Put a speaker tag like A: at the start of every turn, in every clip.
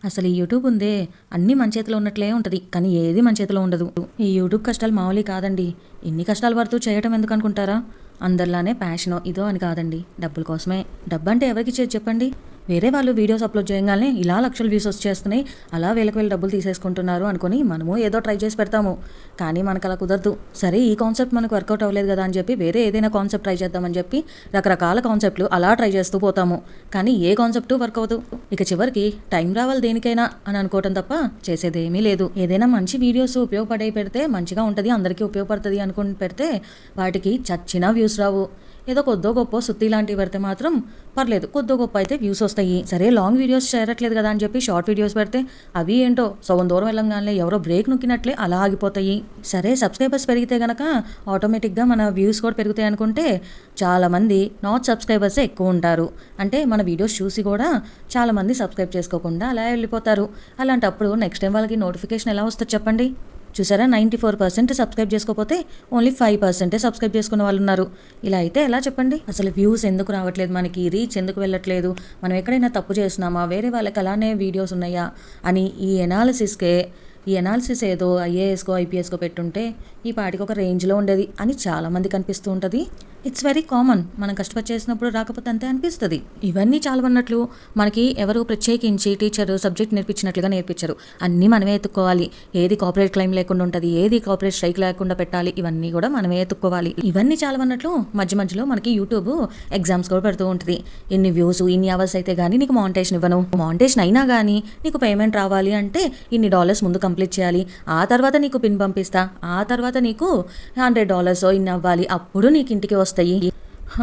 A: అసలు ఈ యూట్యూబ్ ఉందే అన్నీ మన చేతిలో ఉన్నట్లే ఉంటుంది, కానీ ఏది మన చేతిలో ఉండదు. ఈ యూట్యూబ్ కష్టాలు మామూలు కాదండి. ఇన్ని కష్టాలు పడుతూ చేయటం ఎందుకు అనుకుంటారా? అందరిలానే ప్యాషనో ఇదో అని కాదండి, డబ్బుల కోసమే. డబ్బు అంటే ఎవరికి ఇచ్చేది చెప్పండి? వేరే వాళ్ళు వీడియోస్ అప్లోడ్ చేయగానే ఇలా లక్షల వ్యూస్ వచ్చేస్తున్నాయి, అలా వేలకు డబ్బులు తీసేసుకుంటున్నారు అనుకుని మనము ఏదో ట్రై చేసి పెడతాము. కానీ మనకు అలా కుదరదు. సరే ఈ కాన్సెప్ట్ మనకు వర్కౌట్ అవ్వలేదు కదా అని చెప్పి వేరే ఏదైనా కాన్సెప్ట్ ట్రై చేద్దామని చెప్పి రకరకాల కాన్సెప్ట్లు అలా ట్రై చేస్తూ పోతాము. కానీ ఏ కాన్సెప్ట్ వర్క్ అవ్వదు. ఇక చివరికి టైం రావాలి దేనికైనా అని అనుకోవటం తప్ప చేసేదేమీ లేదు. ఏదైనా మంచి వీడియోస్ ఉపయోగపడే పెడితే మంచిగా ఉంటుంది, అందరికీ ఉపయోగపడుతుంది అనుకుని పెడితే వాటికి చచ్చినా వ్యూస్ రావు. ఏదో కొద్దో గొప్ప సుత్తి లాంటివి పెడితే మాత్రం పర్లేదు, కొద్దో గొప్ప అయితే వ్యూస్ వస్తాయి. సరే లాంగ్ వీడియోస్ చేరట్లేదు కదా అని చెప్పి షార్ట్ వీడియోస్ పెడితే అవి ఏంటో సగం దూరం వెళ్ళంగానే ఎవరో బ్రేక్ నొక్కినట్లే అలా ఆగిపోతాయి. సరే సబ్స్క్రైబర్స్ పెరిగితే గనక ఆటోమేటిక్గా మన వ్యూస్ కూడా పెరుగుతాయి అనుకుంటే చాలామంది నాట్ సబ్స్క్రైబర్సే ఎక్కువ ఉంటారు. అంటే మన వీడియోస్ చూసి కూడా చాలామంది సబ్స్క్రైబ్ చేసుకోకుండా అలా వెళ్ళిపోతారు. అలాంటప్పుడు నెక్స్ట్ టైం వాళ్ళకి నోటిఫికేషన్ ఎలా వస్తుంది చెప్పండి? చూసారా, 94% సబ్స్క్రైబ్ చేసుకోకపోతే ఓన్లీ 5% సబ్స్క్రైబ్ చేసుకున్న వాళ్ళు ఉన్నారు. ఇలా అయితే ఎలా చెప్పండి? అసలు వ్యూస్ ఎందుకు రావట్లేదు, మనకి రీచ్ ఎందుకు వెళ్ళట్లేదు, మనం ఎక్కడైనా తప్పు చేస్తున్నామా, వేరే వాళ్ళకి అలానే వీడియోస్ ఉన్నాయా అని ఈ ఎనాలిసిస్ ఏదో ఐఏఎస్కో ఐపీఎస్కో పెట్టుంటే ఈ పాటికి ఒక రేంజ్లో ఉండేది అని చాలామందికి అనిపిస్తూ ఉంటుంది. It's very common. మనం కష్టపడి చేసినప్పుడు రాకపోతే అంతే అనిపిస్తుంది. ఇవన్నీ చాలవన్నట్లు మనకి ఎవరు ప్రత్యేకించి టీచరు సబ్జెక్ట్ నేర్పించినట్లుగా నేర్పించరు. అన్నీ మనమే ఎత్తుక్కోవాలి. ఏది కార్పొరేట్ క్లైమ్ లేకుండా ఉంటుంది, ఏది కార్పొరేట్ స్ట్రైక్ లేకుండా పెట్టాలి, ఇవన్నీ కూడా మనమే ఎత్తుక్కోవాలి. ఇవన్నీ చాలవన్నట్లు మధ్య మధ్యలో మనకి యూట్యూబ్ ఎగ్జామ్స్ కూడా పెడుతూ ఉంటుంది. ఇన్ని వ్యూస్ ఇన్ని అవర్స్ అయితే కానీ నీకు మానిటేషన్ ఇవ్వను, మానిటేషన్ అయినా కానీ నీకు పేమెంట్ రావాలి అంటే ఇన్ని డాలర్స్ ముందు కంప్లీట్ చేయాలి, ఆ తర్వాత నీకు పిన్ పంపిస్తా, ఆ తర్వాత నీకు $100 ఇన్ని అవ్వాలి, అప్పుడు నీకు ఇంటికి వస్తాయి.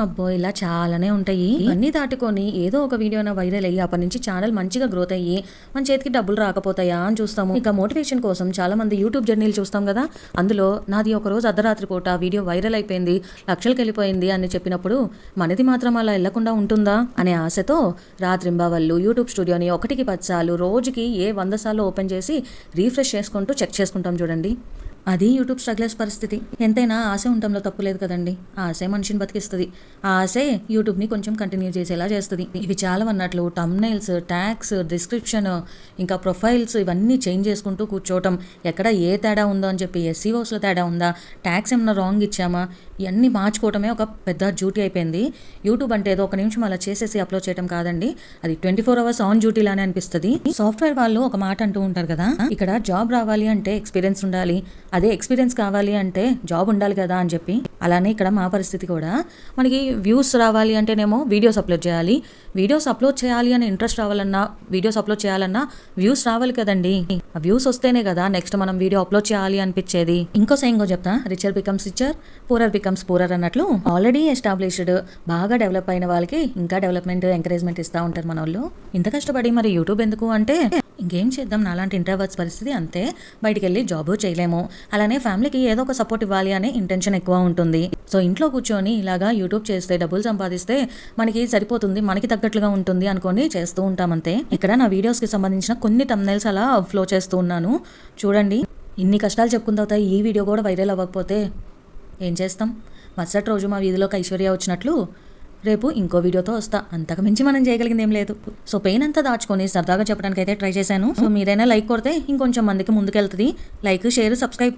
A: అబ్బో, ఇలా చాలానే ఉంటాయి. ఇవన్నీ దాటుకొని ఏదో ఒక వీడియోన వైరల్ అయ్యి అప్పటి నుంచి ఛానల్ మంచిగా గ్రోత్ అయ్యి మన చేతికి డబ్బులు రాకపోతాయా అని చూస్తాము. ఇక మోటివేషన్ కోసం చాలా మంది యూట్యూబ్ జర్నీలు చూస్తాం కదా. అందులో నాది ఒక రోజు అర్ధరాత్రి పూట వీడియో వైరల్ అయిపోయింది, లక్షలకు వెళ్ళిపోయింది అని చెప్పినప్పుడు మనది మాత్రం అలా వెళ్లకుండా ఉంటుందా అనే ఆశతో రాత్రింబవళ్ళు యూట్యూబ్ స్టూడియోని 1కి 10 సార్లు రోజుకి 100 సార్లు ఓపెన్ చేసి రీఫ్రెష్ చేసుకుంటూ చెక్ చేసుకుంటాం చూడండి. అది యూట్యూబ్ స్ట్రగ్లర్స్ పరిస్థితి. ఎంతైనా ఆశ ఉండటంలో తప్పు లేదు కదండి. ఆ ఆశే మనిషిని బతికిస్తుంది. ఆ ఆశే యూట్యూబ్ని కొంచెం కంటిన్యూ చేసేలా చేస్తుంది. ఇవి చాలా అన్నట్లు టంబ్నైల్స్, ట్యాగ్స్, డిస్క్రిప్షన్, ఇంకా ప్రొఫైల్స్ ఇవన్నీ చేంజ్ చేసుకుంటూ కూర్చోవటం, ఎక్కడ ఏ తేడా ఉందో అని చెప్పి ఎస్సీఓస్లో తేడా ఉందా, ట్యాగ్స్ ఏమన్నా రాంగ్ ఇచ్చామా, ఇవన్నీ మార్చుకోవటమే ఒక పెద్ద డ్యూటీ అయిపోయింది. యూట్యూబ్ అంటే ఏదో ఒక నిమిషం అలా చేసేసి అప్లోడ్ చేయడం కాదండి, అది 24 hours ఆన్ డ్యూటీ లానే అనిపిస్తుంది. సాఫ్ట్వేర్ వాళ్ళు ఒక మాట అంటూ ఉంటారు కదా, ఇక్కడ జాబ్ రావాలి అంటే ఎక్స్పీరియన్స్ ఉండాలి, అదే ఎక్స్పీరియన్స్ కావాలి అంటే జాబ్ ఉండాలి కదా అని చెప్పి. అలానే ఇక్కడ మా పరిస్థితి కూడా, మనకి వ్యూస్ రావాలి అంటేనేమో వీడియోస్ అప్లోడ్ చేయాలి, వీడియోస్ అప్లోడ్ చేయాలి అని ఇంట్రెస్ట్ రావాలన్నా, వీడియోస్ అప్లోడ్ చేయాలన్నా వ్యూస్ రావాలి కదండి. ఆ వ్యూస్ వస్తేనే కదా నెక్స్ట్ మనం వీడియో అప్లోడ్ చేయాలి అనిపించేది. ఇంకో సేయింగో చెప్తా, richer becomes richer, poorer becomes poorer అన్నట్లు ఆల్రెడీ ఎస్టాబ్లిష్డ్ బాగా డెవలప్ అయిన వాళ్ళకి ఇంకా డెవలప్మెంట్ ఎంకరేజ్మెంట్ ఇస్తూ ఉంటారు మన వాళ్ళు. ఇంత కష్టపడి మరి యూట్యూబ్ ఎందుకు అంటే ఇంకేం చేద్దాం, నాలాంటి ఇంట్రోవర్ట్స్ పరిస్థితి అంతే, బయటికి వెళ్ళి జాబ్ చేయలేము, అలానే ఫ్యామిలీకి ఏదో ఒక సపోర్ట్ ఇవ్వాలి అనే ఇంటెన్షన్ ఎక్కువ ఉంటుంది. సో ఇంట్లో కూర్చొని ఇలాగా యూట్యూబ్ చేస్తే డబ్బులు సంపాదిస్తే మనకి సరిపోతుంది, మనకి తగ్గట్లుగా ఉంటుంది అనుకొని చేస్తూ ఉంటామంతే. ఇక్కడ నా వీడియోస్కి సంబంధించిన కొన్ని థంబ్నెయిల్స్ అలా ఫ్లో చేస్తూ ఉన్నాను చూడండి. ఇన్ని కష్టాలు చెప్పుకున్న తర్వాత ఈ వీడియో కూడా వైరల్ అవ్వకపోతే ఏం చేస్తాం? మరుసటి రోజు మా వీధిలోకి ఐశ్వర్య వచ్చినట్లు రేపు ఇంకో వీడియోతో వస్తా, అంతకు మించి మనం చేయగలిగింది ఏం లేదు. సో పెయిన్ అంతా దాచుకొని సరదాగా చెప్పడానికి అయితే ట్రై చేశాను. సో మీరైనా లైక్ కొడితే ఇంకొంచెం మందికి ముందుకెళ్తుంది. Like, share, subscribe.